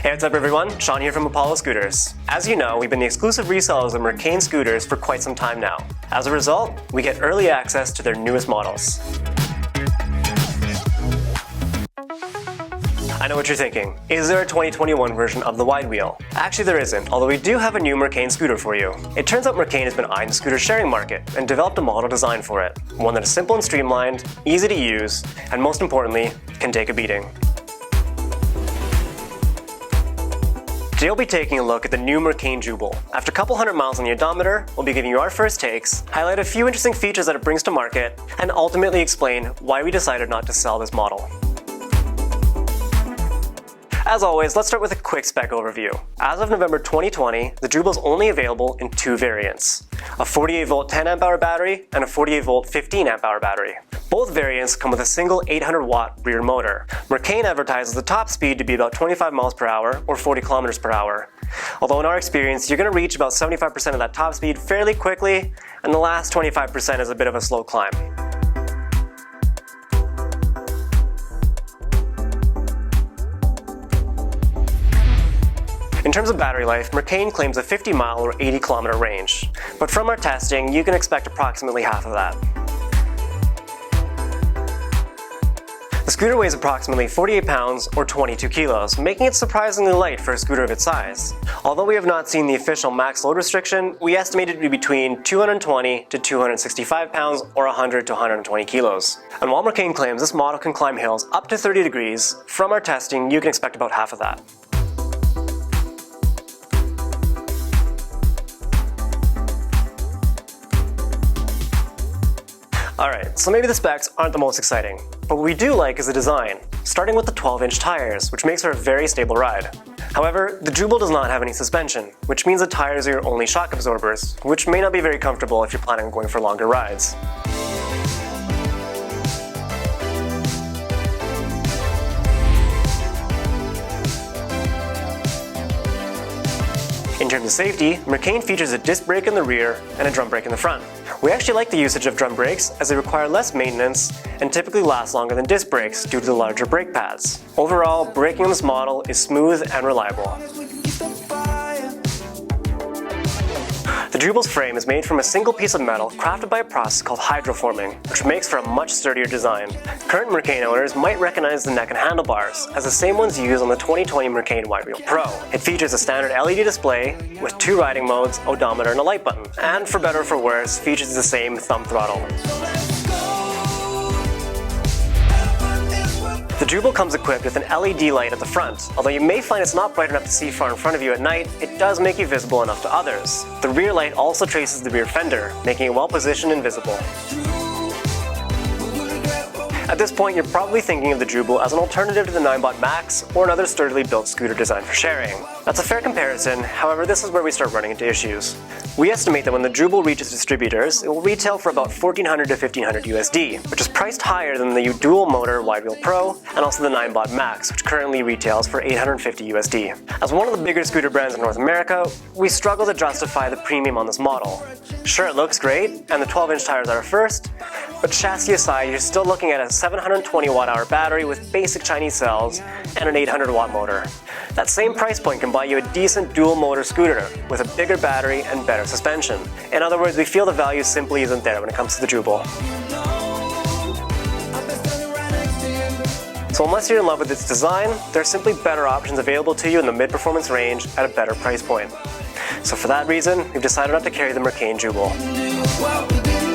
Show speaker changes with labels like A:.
A: Hey, what's up everyone? Sean here from Apollo Scooters. As you know, we've been the exclusive resellers of Mercane scooters for quite some time now. As a result, we get early access to their newest models. I know what you're thinking. Is there a 2021 version of the wide wheel? Actually there isn't, although we do have a new Mercane scooter for you. It turns out Mercane has been eyeing the scooter sharing market and developed a model design for it. One that is simple and streamlined, easy to use, and most importantly, can take a beating. Today we'll be taking a look at the new Mercane Jubel. After a couple hundred miles on the odometer, we'll be giving you our first takes, highlight a few interesting features that it brings to market, and ultimately explain why we decided not to sell this model. As always, let's start with a quick spec overview. As of November 2020, the Jubel is only available in two variants, a 48-volt 10Ah battery and a 48-volt 15Ah battery. Both variants come with a single 800-watt rear motor. Mercane advertises the top speed to be about 25 miles per hour or 40 kilometers per hour. Although in our experience, you're going to reach about 75% of that top speed fairly quickly, and the last 25% is a bit of a slow climb. In terms of battery life, Mercane claims a 50-mile or 80-kilometer range, but from our testing, you can expect approximately half of that. The scooter weighs approximately 48 pounds or 22 kilos, making it surprisingly light for a scooter of its size. Although we have not seen the official max load restriction, we estimate it to be between 220 to 265 pounds or 100 to 120 kilos. And while Mercane claims this model can climb hills up to 30 degrees, from our testing, you can expect about half of that. Alright, so maybe the specs aren't the most exciting, but what we do like is the design, starting with the 12-inch tires, which makes for a very stable ride. However, the Jubel does not have any suspension, which means the tires are your only shock absorbers, which may not be very comfortable if you're planning on going for longer rides. In terms of safety, Mercane features a disc brake in the rear and a drum brake in the front. We actually like the usage of drum brakes as they require less maintenance and typically last longer than disc brakes due to the larger brake pads. Overall, braking on this model is smooth and reliable. The Jubel's frame is made from a single piece of metal crafted by a process called hydroforming, which makes for a much sturdier design. Current Mercane owners might recognize the neck and handlebars as the same ones used on the 2020 Mercane Wide Wheel Pro. It features a standard LED display with two riding modes, odometer, and a light button, and for better or for worse, features the same thumb throttle. The Jubel comes equipped with an LED light at the front. Although you may find it's not bright enough to see far in front of you at night, it does make you visible enough to others. The rear light also traces the rear fender, making it well positioned and visible. At this point, you're probably thinking of the Jubel as an alternative to the 9BOT Max or another sturdily built scooter designed for sharing. That's a fair comparison, however this is where we start running into issues. We estimate that when the Jubel reaches distributors, it will retail for about $1,400 to $1,500 USD, which is priced higher than the dual motor Wide Wheel Pro and also the 9BOT Max, which currently retails for $850 USD. As one of the bigger scooter brands in North America, we struggle to justify the premium on this model. Sure, it looks great, and the 12-inch tires are a first, but chassis aside, you're still looking at a 720 watt-hour battery with basic Chinese cells and an 800 watt motor. That same price point can buy you a decent dual motor scooter with a bigger battery and better suspension. In other words, we feel the value simply isn't there when it comes to the Jubel. So unless you're in love with its design, there are simply better options available to you in the mid-performance range at a better price point. So for that reason, we've decided not to carry the Mercane Jubel.